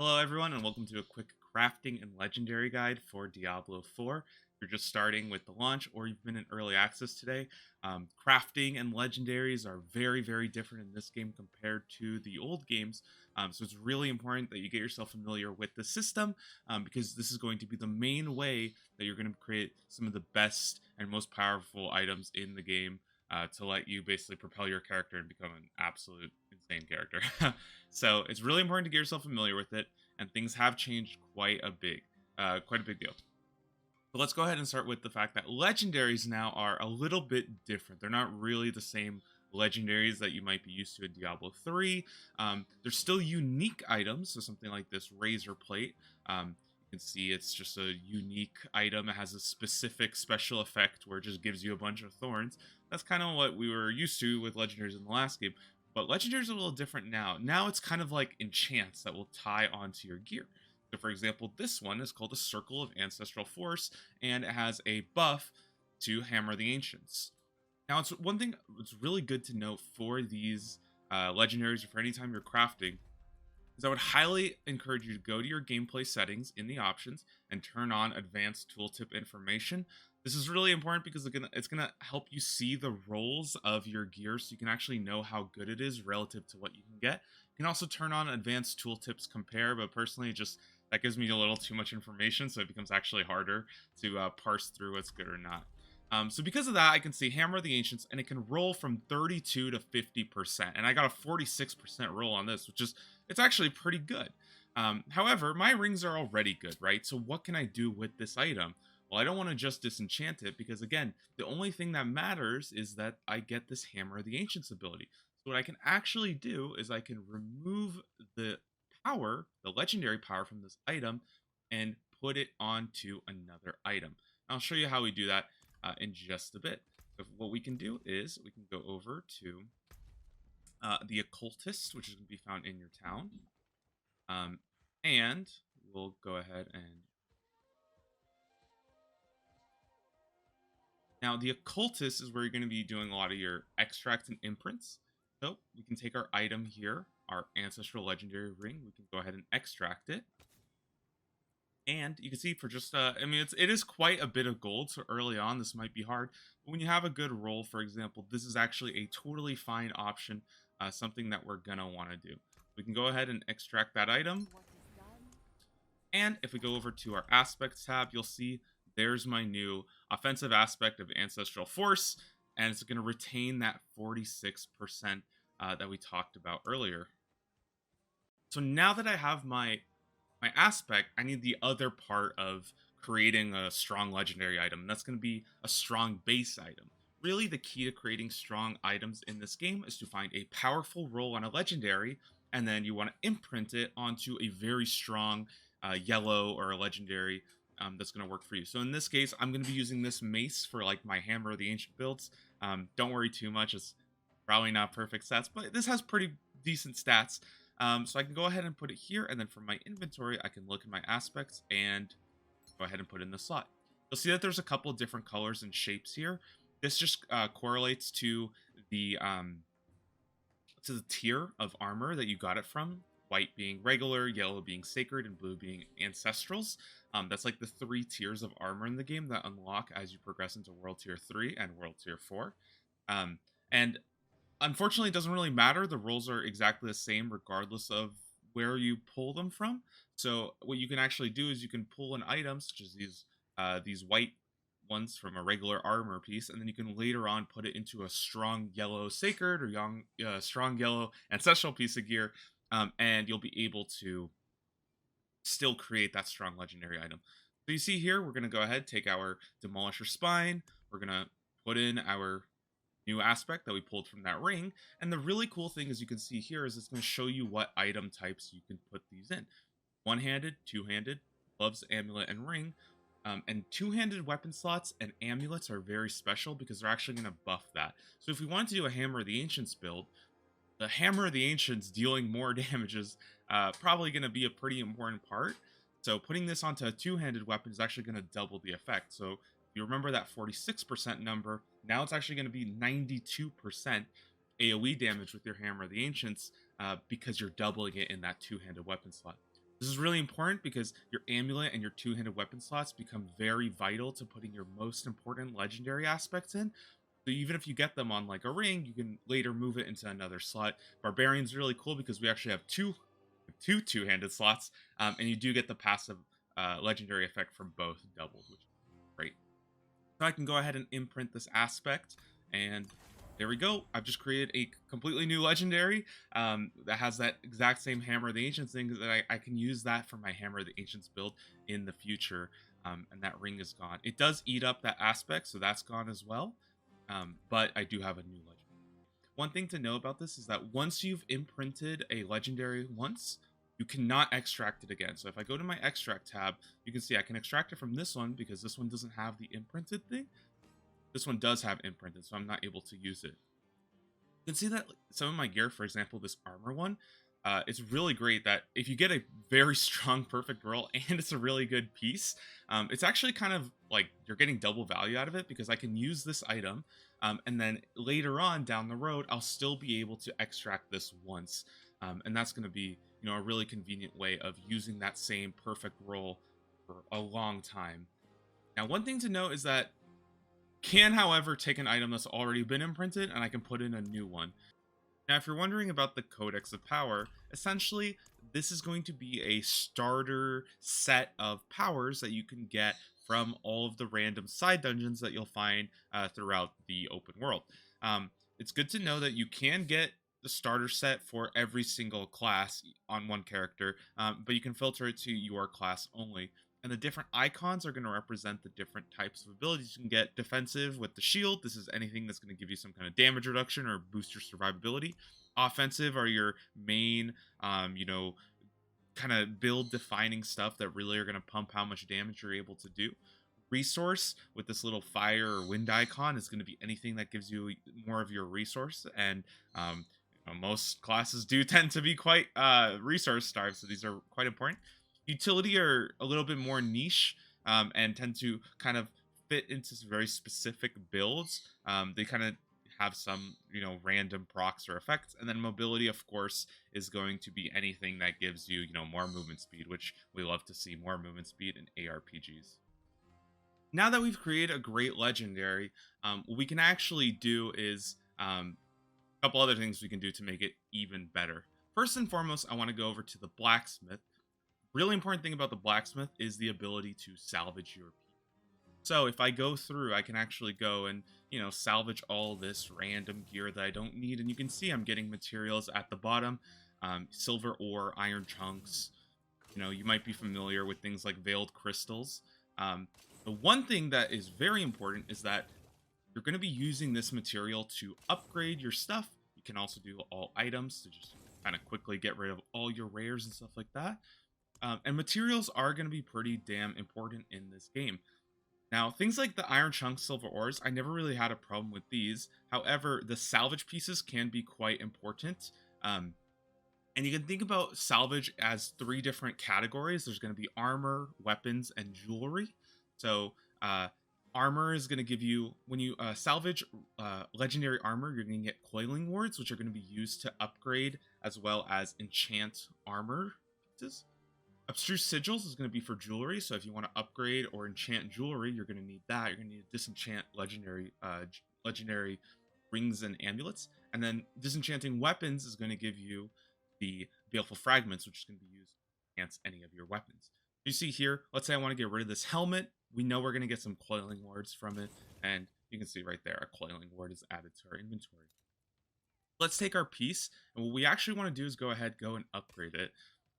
Hello, everyone, and welcome to a quick crafting and legendary guide for Diablo 4. If you're just starting with the launch or you've been in early access today, crafting and legendaries are very, very different in this game compared to the old games. So it's really important that you get yourself familiar with the system because this is going to be the main way that you're going to create some of the best and most powerful items in the game. To let you basically propel your character and become an absolute insane character. So it's really important to get yourself familiar with it, and things have changed quite a big deal. So let's go ahead and start with the fact that legendaries now are a little bit different. They're not really the same legendaries that you might be used to in Diablo 3. They're still unique items, so something like this razor plate. You can see it's just a unique item. It has a specific special effect where it just gives you a bunch of thorns. That's kind of what we were used to with legendaries in the last game. But legendaries are a little different now. Now it's kind of like enchants that will tie onto your gear. So, for example, this one is called a Circle of Ancestral Force, and it has a buff to Hammer the Ancients. Now, it's one thing that's really good to note for these legendaries or for any time you're crafting is I would highly encourage you to go to your gameplay settings in the options and turn on advanced tooltip information. This is really important because it's gonna help you see the roles of your gear so you can actually know how good it is relative to what you can get. You can also turn on advanced tooltips compare, but personally, just that gives me a little too much information, so it becomes actually harder to parse through what's good or not. So because of that, I can see Hammer of the Ancients, and it can roll from 32 to 50%. And I got a 46% roll on this, which is, it's actually pretty good. However, my rings are already good, right? So what can I do with this item? Well, I don't want to just disenchant it because, again, the only thing that matters is that I get this Hammer of the Ancients ability. So what I can actually do is I can remove the power, the legendary power from this item, and put it onto another item. I'll show you how we do that in just a bit. So what we can do is we can go over to the occultist, which is going to be found in your town, um, and we'll go ahead and now the occultist is where you're going to be doing a lot of your extracts and imprints. So we can take our item here, our ancestral legendary ring. We can go ahead and extract it. And you can see for just, I mean, it is quite a bit of gold. So early on, this might be hard. But when you have a good roll, for example, this is actually a totally fine option, something that we're going to want to do. We can go ahead and extract that item. And if we go over to our aspects tab, you'll see there's my new offensive aspect of Ancestral Force. And it's going to retain that 46% that we talked about earlier. So now that I have my aspect, I need the other part of creating a strong legendary item. And that's going to be a strong base item. Really, the key to creating strong items in this game is to find a powerful roll on a legendary, and then you want to imprint it onto a very strong yellow or a legendary that's going to work for you. So in this case, I'm going to be using this mace for like my Hammer of the Ancient builds. Don't worry too much; it's probably not perfect stats, but this has pretty decent stats. So I can go ahead and put it here, and then from my inventory, I can look at my aspects and go ahead and put it in the slot. You'll see that there's a couple different colors and shapes here. This just correlates to the tier of armor that you got it from. White being regular, yellow being sacred, and blue being ancestrals. That's like the three tiers of armor in the game that unlock as you progress into World Tier 3 and World Tier 4. And unfortunately, it doesn't really matter. The rolls are exactly the same regardless of where you pull them from. So what you can actually do is you can pull an item such as these white ones from a regular armor piece, and then you can later on put it into a strong yellow sacred or strong yellow ancestral piece of gear, and you'll be able to still create that strong legendary item. So you see here, we're going to go ahead, take our Demolisher Spine. We're going to put in our new aspect that we pulled from that ring. And the really cool thing, as you can see here, is it's going to show you what item types you can put these in. One-handed, two-handed, gloves, amulet, and ring. And two-handed weapon slots and amulets are very special because they're actually going to buff that. So if we want to do a Hammer of the Ancients build, the Hammer of the Ancients dealing more damage is probably going to be a pretty important part. So putting this onto a two-handed weapon is actually going to double the effect. So you remember that 46% number, now it's actually going to be 92% AoE damage with your Hammer of the Ancients because you're doubling it in that two-handed weapon slot. This is really important because your amulet and your two-handed weapon slots become very vital to putting your most important legendary aspects in. So even if you get them on like a ring, you can later move it into another slot. Barbarian's really cool because we actually have two two-handed slots, and you do get the passive legendary effect from both doubled, which is great. So I can go ahead and imprint this aspect, and there we go. I've just created a completely new legendary that has that exact same Hammer of the Ancients thing, that I can use that for my Hammer of the Ancients build in the future, and that ring is gone. It does eat up that aspect, so that's gone as well, but I do have a new legendary. One thing to know about this is that once you've imprinted a legendary once, you cannot extract it again. So if I go to my extract tab, you can see I can extract it from this one because this one doesn't have the imprinted thing. This one does have imprinted, so I'm not able to use it. You can see that some of my gear, for example, this armor one, it's really great that if you get a very strong perfect roll and it's a really good piece, it's actually kind of like you're getting double value out of it because I can use this item, and then later on down the road, I'll still be able to extract this once, and that's going to be a really convenient way of using that same perfect roll for a long time. Now, one thing to note is that can, however, take an item that's already been imprinted and I can put in a new one. Now, if you're wondering about the Codex of Power, essentially, this is going to be a starter set of powers that you can get from all of the random side dungeons that you'll find throughout the open world. It's good to know that you can get the starter set for every single class on one character, but you can filter it to your class only. And the different icons are going to represent the different types of abilities you can get. Defensive with the shield. This is anything that's going to give you some kind of damage reduction or boost your survivability. Offensive are your main, kind of build defining stuff that really are going to pump how much damage you're able to do. Resource with this little fire or wind icon is going to be anything that gives you more of your resource. And most classes do tend to be quite resource starved, so these are quite important. Utility are a little bit more niche, and tend to kind of fit into some very specific builds. They kind of have some random procs or effects, and then mobility, of course, is going to be anything that gives you more movement speed, which we love to see more movement speed in ARPGs. Now that we've created a great legendary, what we can actually do is a couple other things we can do to make it even better. First and foremost, I want to go over to the blacksmith. Really important thing about the blacksmith is the ability to salvage your piece. So if I go through, I can actually go and salvage all this random gear that I don't need, and you can see I'm getting materials at the bottom, silver ore, iron chunks. You might be familiar with things like veiled crystals. The one thing that is very important is that you're going to be using this material to upgrade your stuff. You can also do all items to just kind of quickly get rid of all your rares and stuff like that. And materials are going to be pretty damn important in this game. Now, things like the iron chunks, silver ores, I never really had a problem with these. However, the salvage pieces can be quite important. And you can think about salvage as three different categories. There's going to be armor, weapons, and jewelry. So, armor is going to give you, when you salvage legendary armor, you're going to get coiling wards, which are going to be used to upgrade as well as enchant armor pieces. Abstruse sigils is going to be for jewelry, so if you want to upgrade or enchant jewelry, you're going to need that. You're going to need to disenchant legendary rings and amulets. And then disenchanting weapons is going to give you the baleful fragments, which is going to be used to enhance any of your weapons. You see here, let's say I want to get rid of this helmet. We know we're going to get some coiling wards from it, and you can see right there, a coiling ward is added to our inventory. Let's take our piece, and what we actually want to do is go and upgrade it.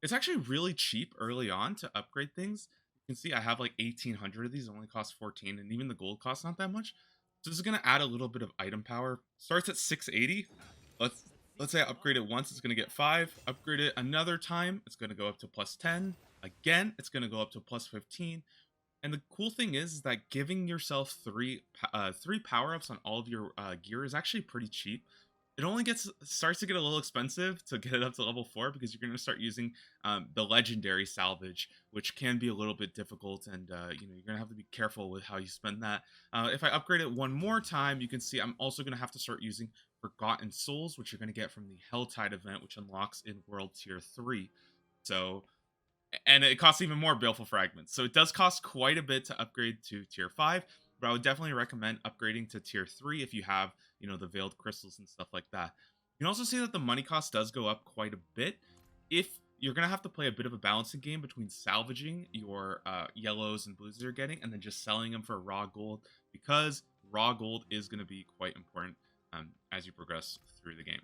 It's actually really cheap early on to upgrade things. You can see I have like 1,800 of these, only cost 14, and even the gold costs not that much. So this is going to add a little bit of item power. Starts at 680. Let's say I upgrade it once, it's going to get 5. Upgrade it another time, it's going to go up to plus 10. Again, it's going to go up to plus 15. And the cool thing is that giving yourself three power-ups on all of your gear is actually pretty cheap. It only starts to get a little expensive to get it up to level 4 because you're going to start using the legendary salvage, which can be a little bit difficult, and you're going to have to be careful with how you spend that. If I upgrade it one more time, you can see I'm also going to have to start using Forgotten Souls, which you're going to get from the Helltide event, which unlocks in World Tier 3. So and it costs even more baleful fragments. So it does cost quite a bit to upgrade to tier 5, but I would definitely recommend upgrading to tier 3 if you have, the veiled crystals and stuff like that. You can also see that the money cost does go up quite a bit if you're going to have to play a bit of a balancing game between salvaging your yellows and blues that you're getting and then just selling them for raw gold, because raw gold is going to be quite important as you progress through the game.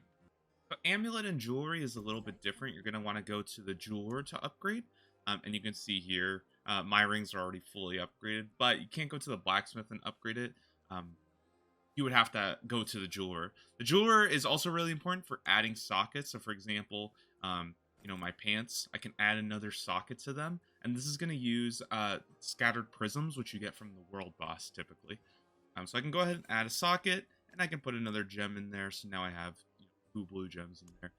But amulet and jewelry is a little bit different. You're going to want to go to the jeweler to upgrade. And you can see here, my rings are already fully upgraded, but you can't go to the blacksmith and upgrade it. You would have to go to the jeweler. The jeweler is also really important for adding sockets. So, for example, my pants, I can add another socket to them. And this is going to use scattered prisms, which you get from the world boss typically. So I can go ahead and add a socket, and I can put another gem in there. So now I have 2 blue gems in there.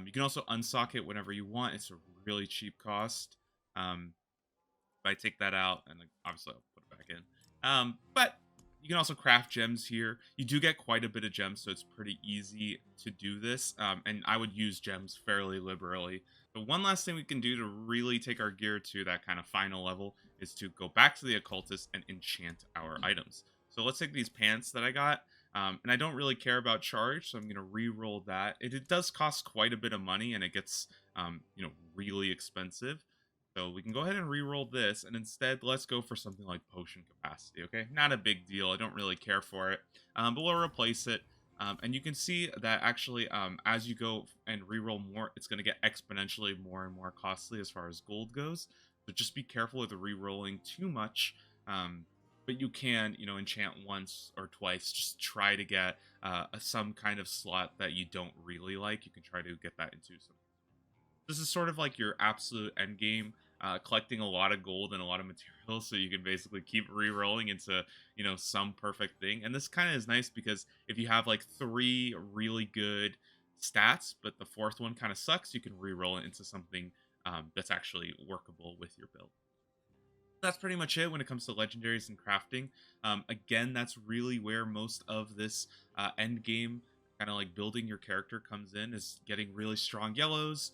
You can also unsock it whenever you want. It's a really cheap cost. If I take that out, and obviously I'll put it back in. But you can also craft gems here. You do get quite a bit of gems, so it's pretty easy to do this. And I would use gems fairly liberally. But one last thing we can do to really take our gear to that kind of final level is to go back to the occultist and enchant our items. So let's take these pants that I got. And I don't really care about charge, so I'm going to re-roll that. It does cost quite a bit of money, and it gets, really expensive. So we can go ahead and re-roll this, and instead, let's go for something like potion capacity, okay? Not a big deal. I don't really care for it, but we'll replace it. And you can see that actually, as you go and re-roll more, it's going to get exponentially more and more costly as far as gold goes. So just be careful with re-rolling too much. But you can, enchant once or twice. Just try to get some kind of slot that you don't really like. You can try to get that into some. This is sort of like your absolute end game, collecting a lot of gold and a lot of materials, so you can basically keep re-rolling into, some perfect thing. And this kind of is nice because if you have like 3 really good stats, but the 4th one kind of sucks, you can re-roll it into something that's actually workable with your build. That's pretty much it when it comes to legendaries and crafting. Again, that's really where most of this end game, kind of like building your character, comes in, is getting really strong yellows,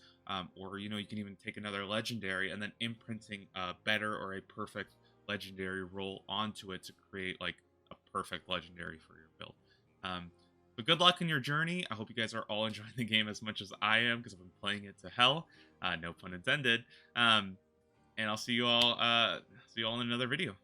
or you can even take another legendary and then imprinting a better or a perfect legendary roll onto it to create like a perfect legendary for your build. But good luck in your journey. I hope you guys are all enjoying the game as much as I am, because I've been playing it to hell. No pun intended. And I'll see you all in another video.